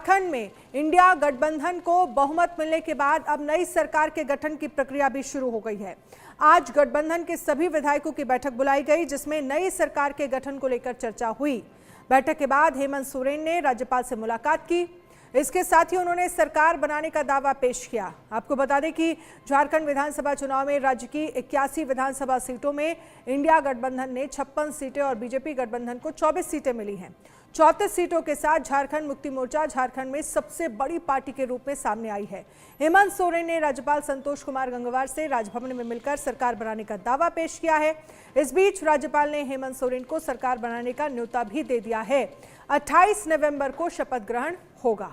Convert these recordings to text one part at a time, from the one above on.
झारखंड में इंडिया गठबंधन को बहुमत मिलने के बाद अब नई सरकार के गठन की प्रक्रिया भी शुरू हो गई है। आज गठबंधन के सभी विधायकों की बैठक बुलाई गई, जिसमें नई सरकार के गठन को लेकर चर्चा हुई। बैठक के बाद हेमंत सोरेन ने राज्यपाल से मुलाकात की। इसके साथ ही उन्होंने सरकार बनाने का दावा पेश किया। आपको बता दें कि झारखंड विधानसभा चुनाव में राज्य की 81 विधानसभा सीटों में इंडिया गठबंधन ने 56 सीटें और बीजेपी गठबंधन को 24 सीटें मिली हैं। 34 सीटों के साथ झारखंड मुक्ति मोर्चा झारखंड में सबसे बड़ी पार्टी के रूप में सामने आई है। हेमंत सोरेन ने राज्यपाल संतोष कुमार गंगवार से राजभवन में मिलकर सरकार बनाने का दावा पेश किया है। इस बीच राज्यपाल ने हेमंत सोरेन को सरकार बनाने का न्योता भी दे दिया है। 28 नवंबर को शपथ ग्रहण होगा।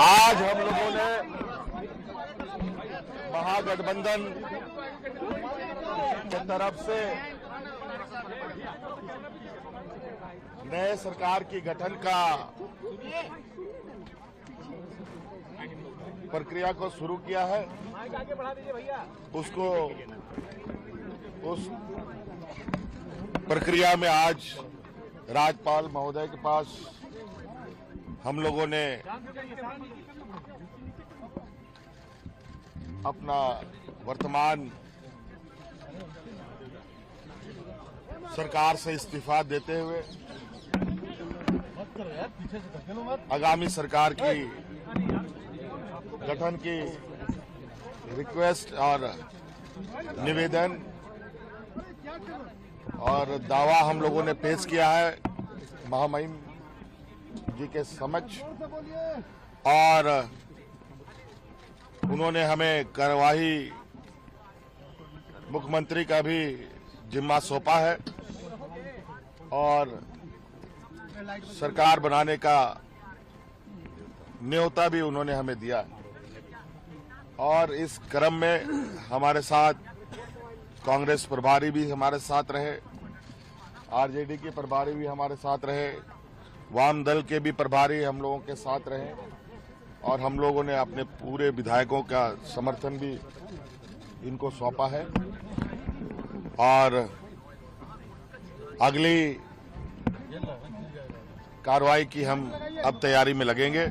आज हम लोगों ने महागठबंधन की तरफ से नए सरकार की गठन का प्रक्रिया को शुरू किया है। उस प्रक्रिया में आज राज्यपाल महोदय के पास हम लोगों ने अपना वर्तमान सरकार से इस्तीफा देते हुए आगामी सरकार की गठन की रिक्वेस्ट और निवेदन और दावा हम लोगों ने पेश किया है महामहिम जी के समक्ष, और उन्होंने हमें कार्यवाही मुख्यमंत्री का भी जिम्मा सौंपा है और सरकार बनाने का न्योता भी उन्होंने हमें दिया। और इस क्रम में हमारे साथ कांग्रेस प्रभारी भी हमारे साथ रहे, आरजेडी के प्रभारी भी हमारे साथ रहे, वाम दल के भी प्रभारी हम लोगों के साथ रहे और हम लोगों ने अपने पूरे विधायकों का समर्थन भी इनको सौंपा है। और अगली कार्रवाई की हम अब तैयारी में लगेंगे,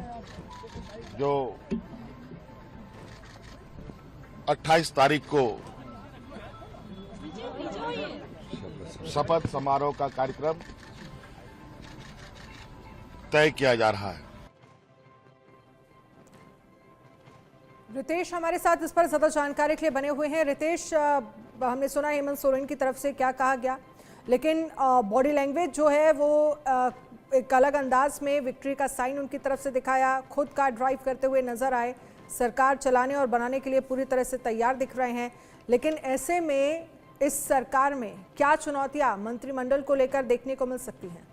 जो 28 तारीख को शपथ समारोह का कार्यक्रम तय किया जा रहा है। रितेश हमारे साथ इस पर ज्यादा जानकारी के लिए बने हुए हैं। रितेश, हमने सुना हेमंत सोरेन की तरफ से क्या कहा गया, लेकिन बॉडी लैंग्वेज जो है वो एक अलग अंदाज में विक्ट्री का साइन उनकी तरफ से दिखाया। खुद कार ड्राइव करते हुए नजर आए, सरकार चलाने और बनाने के लिए पूरी तरह से तैयार दिख रहे हैं। लेकिन ऐसे में इस सरकार में क्या चुनौतियां मंत्रिमंडल को लेकर देखने को मिल सकती हैं?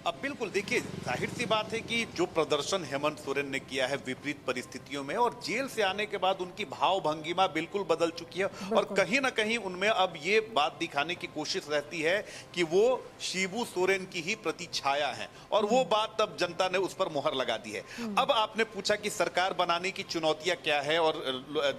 अब बिल्कुल देखिए, जाहिर सी बात है कि जो प्रदर्शन हेमंत सोरेन ने किया है विपरीत परिस्थितियों में, और जेल से आने के बाद उनकी भाव भंगिमा बिल्कुल बदल चुकी है और कहीं ना कहीं उनमें अब ये बात दिखाने की कोशिश रहती है कि वो शिबू सोरेन की ही प्रतिछाया है, और वो बात अब जनता ने उस पर मोहर लगा दी है। अब आपने पूछा कि सरकार बनाने की चुनौतियां क्या है, और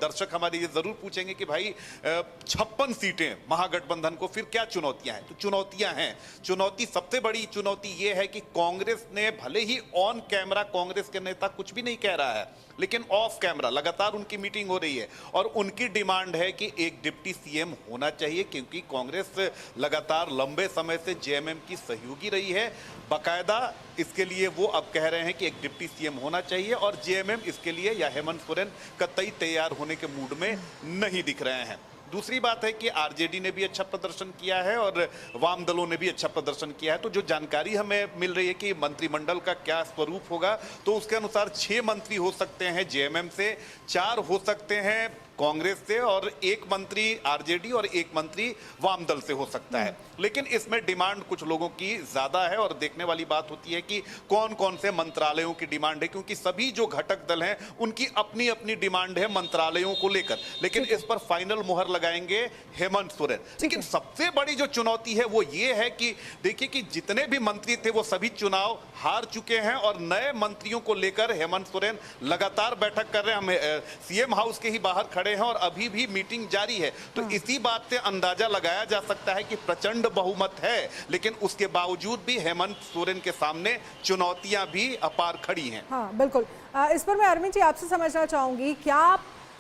दर्शक हमारे ये जरूर पूछेंगे कि भाई 56 सीटें महागठबंधन को, फिर क्या चुनौतियां हैं? तो चुनौतियां हैं। चुनौती, सबसे बड़ी चुनौती ये है कि कांग्रेस ने, भले ही ऑन कैमरा कांग्रेस के नेता कुछ भी नहीं कह रहा है, लेकिन ऑफ कैमरा लगातार उनकी मीटिंग हो रही है और उनकी डिमांड है कि एक डिप्टी सीएम होना चाहिए, क्योंकि कांग्रेस लगातार लंबे समय से जेएमएम की सहयोगी रही है। बाकायदा इसके लिए वो अब कह रहे हैं कि एक डिप्टी सीएम होना चाहिए, और जेएमएम इसके लिए या हेमंत सोरेन कतई तैयार होने के मूड में नहीं दिख रहे हैं। दूसरी बात है कि आरजेडी ने भी अच्छा प्रदर्शन किया है और वाम दलों ने भी अच्छा प्रदर्शन किया है। तो जो जानकारी हमें मिल रही है कि मंत्रिमंडल का क्या स्वरूप होगा, तो उसके अनुसार 6 मंत्री हो सकते हैं जेएमएम से, 4 हो सकते हैं कांग्रेस से, और 1 मंत्री आरजेडी और 1 मंत्री वाम दल से हो सकता है। लेकिन इसमें डिमांड कुछ लोगों की ज्यादा है, और देखने वाली बात होती है कि कौन कौन से मंत्रालयों की डिमांड है, क्योंकि सभी जो घटक दल हैं उनकी अपनी अपनी डिमांड है मंत्रालयों को लेकर। लेकिन इस पर फाइनल मुहर लगाएंगे हेमंत सोरेन। लेकिन सबसे बड़ी जो चुनौती है वो ये है कि देखिए कि जितने भी मंत्री थे वो सभी चुनाव हार चुके हैं, और नए मंत्रियों को लेकर हेमंत सोरेन लगातार बैठक कर रहे हैं। हम सीएम हाउस के ही बाहर खड़े खड़े हैं और अभी भी मीटिंग जारी है। तो इसी बात से अंदाजा लगाया जा सकता है कि प्रचंड बहुमत है, लेकिन उसके बावजूद भी हेमंत सोरेन के सामने चुनौतियां भी अपार खड़ी हैं। हाँ बिल्कुल। इस पर मैं अरविंद जी आपसे समझना चाहूंगी, क्या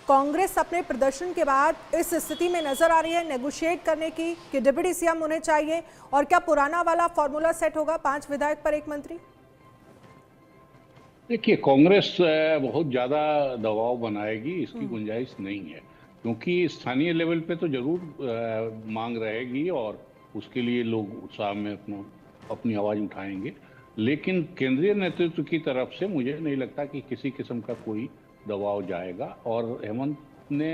कांग्रेस अपने प्रदर्शन के बाद इस स्थिति में नजर आ रही है नेगोशिएट करने की कि डिप्टी सीएम होने चाहिए, और क्या पुराना वाला फॉर्मूला सेट होगा 5 विधायक पर 1 मंत्री? देखिए, कांग्रेस बहुत ज़्यादा दबाव बनाएगी, इसकी गुंजाइश नहीं है, क्योंकि स्थानीय लेवल पे तो जरूर मांग रहेगी और उसके लिए लोग उत्साह में अपनी आवाज़ उठाएंगे, लेकिन केंद्रीय नेतृत्व की तरफ से मुझे नहीं लगता कि किसी किस्म का कोई दबाव जाएगा। और हेमंत ने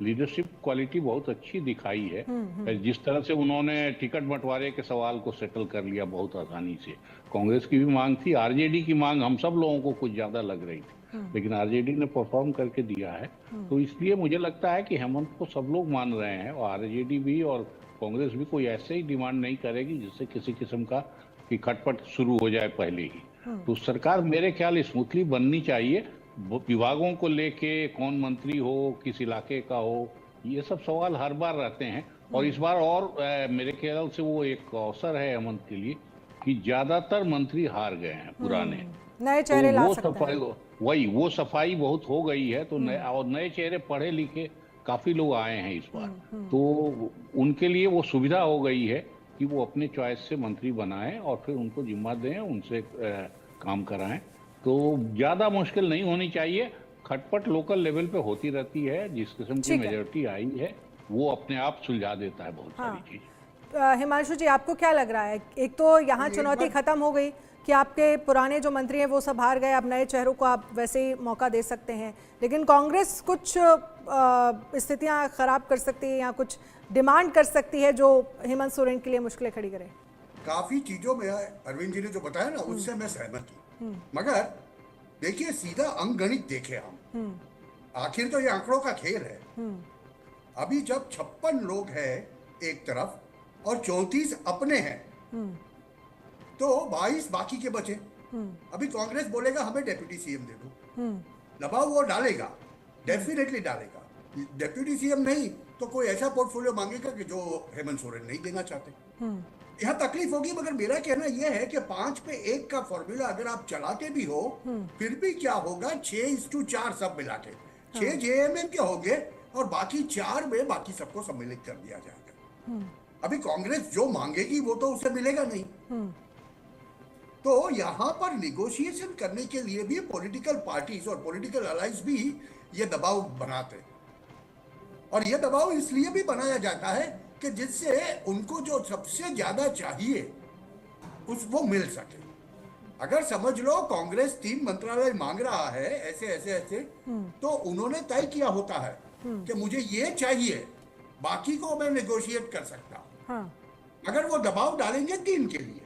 लीडरशिप क्वालिटी बहुत अच्छी दिखाई है। जिस तरह से उन्होंने टिकट बंटवारे के सवाल को सेटल कर लिया बहुत आसानी से। कांग्रेस की भी मांग थी, आरजेडी की मांग हम सब लोगों को कुछ ज्यादा लग रही थी, लेकिन आरजेडी ने परफॉर्म करके दिया है। तो इसलिए मुझे लगता है कि हेमंत को सब लोग मान रहे हैं, और आरजेडी भी और कांग्रेस भी कोई ऐसे ही डिमांड नहीं करेगी जिससे किसी किस्म का कि खटपट शुरू हो जाए पहले ही। तो सरकार मेरे ख्याल स्मूथली बननी चाहिए। विभागों को लेके कौन मंत्री हो, किस इलाके का हो, ये सब सवाल हर बार रहते हैं, और इस बार और मेरे ख्याल से वो एक अवसर है हेमंत के लिए कि ज्यादातर मंत्री हार गए हैं पुराने, नए चेहरे ला वो सकते हैं। वो सफाई बहुत हो गई है। तो नए चेहरे पढ़े लिखे काफी लोग आए हैं इस बार, तो उनके लिए वो सुविधा हो गई है कि वो अपने चॉइस से मंत्री बनाएं और फिर उनको जिम्मा दें, उनसे काम कराएं। तो ज्यादा मुश्किल नहीं होनी चाहिए। खटपट लोकल लेवल पे होती रहती है, जिस किस्म की मेजोरिटी आई है वो अपने आप सुलझा देता है बहुत सारी चीज। हिमांशु जी, आपको क्या लग रहा है? एक तो यहाँ चुनौती खत्म हो गई कि आपके पुराने जो मंत्री हैं वो सब हार गए, अब नए चेहरों को आप वैसे ही मौका दे सकते हैं, लेकिन कांग्रेस कुछ स्थितियां खराब कर सकती है या कुछ डिमांड कर सकती है जो हेमंत सोरेन के लिए मुश्किलें खड़ी करे। काफी चीजों में अरविंद जी ने जो बताया ना उससे मैं सहमत हूँ, मगर देखिए सीधा अंकगणित देखे हम, आखिर तो ये आंकड़ों का खेल है। अभी जब 56 लोग हैं एक तरफ और 34 अपने हैं, तो 22 बाकी के बचे। अभी कांग्रेस बोलेगा हमें डेप्यूटी सीएम दे दो, दबाव वो डालेगा, डेफिनेटली डालेगा। डेप्यूटी सीएम नहीं तो कोई ऐसा पोर्टफोलियो मांगेगा कि जो हेमंत सोरेन नहीं देना चाहते। यहाँ तकलीफ होगी, मगर मेरा कहना यह है कि 5 पे 1 का फॉर्मूला अगर आप चलाते भी हो, फिर भी क्या होगा, 6:4 सब मिला के 6 जेएमएम के होंगे और बाकी 4 में बाकी सबको सम्मिलित कर दिया जाएगा। अभी कांग्रेस जो मांगेगी वो तो उसे मिलेगा नहीं। तो यहाँ पर निगोशिएशन करने के लिए भी पॉलिटिकल पार्टीज और पॉलिटिकल अलायंस भी ये दबाव बनाते, और ये दबाव इसलिए भी बनाया जाता है कि जिससे उनको जो सबसे ज्यादा चाहिए वो मिल सके। अगर समझ लो कांग्रेस 3 मंत्रालय मांग रहा है ऐसे ऐसे ऐसे, तो उन्होंने तय किया होता है कि मुझे ये चाहिए, बाकी को मैं नेगोशिएट कर सकता हूं। अगर वो दबाव डालेंगे 3 के लिए,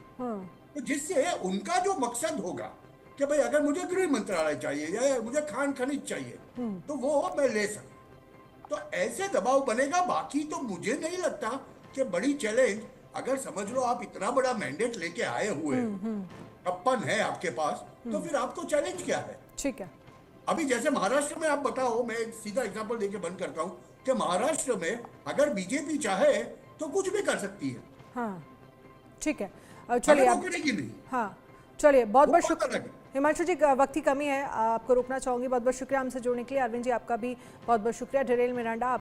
तो जिससे उनका जो मकसद होगा कि भाई अगर मुझे गृह मंत्रालय चाहिए या मुझे खान खनिज चाहिए, तो वो मैं ले सकता। तो ऐसे दबाव बनेगा। बाकी तो मुझे नहीं लगता कि बड़ी चैलेंज, अगर समझ लो आप इतना बड़ा मैंडेट लेके आए हुए, अपन है आपके पास, तो फिर आपको चैलेंज क्या है? ठीक है। अभी जैसे महाराष्ट्र में आप बताओ, मैं एक सीधा एग्जांपल देके बंद करता हूँ कि महाराष्ट्र में अगर बीजेपी चाहे तो कुछ भी कर सकती है। हाँ ठीक है, चलिए वो करेगी नहीं। हाँ चलिए, बहुत बहुत वो शुक्रिया हिमांशु जी, वक्त की कमी है, आपको रोकना चाहूंगी। बहुत बहुत शुक्रिया हमसे जुड़ने के लिए। अरविंद जी, आपका भी बहुत बहुत शुक्रिया। Darrell Miranda.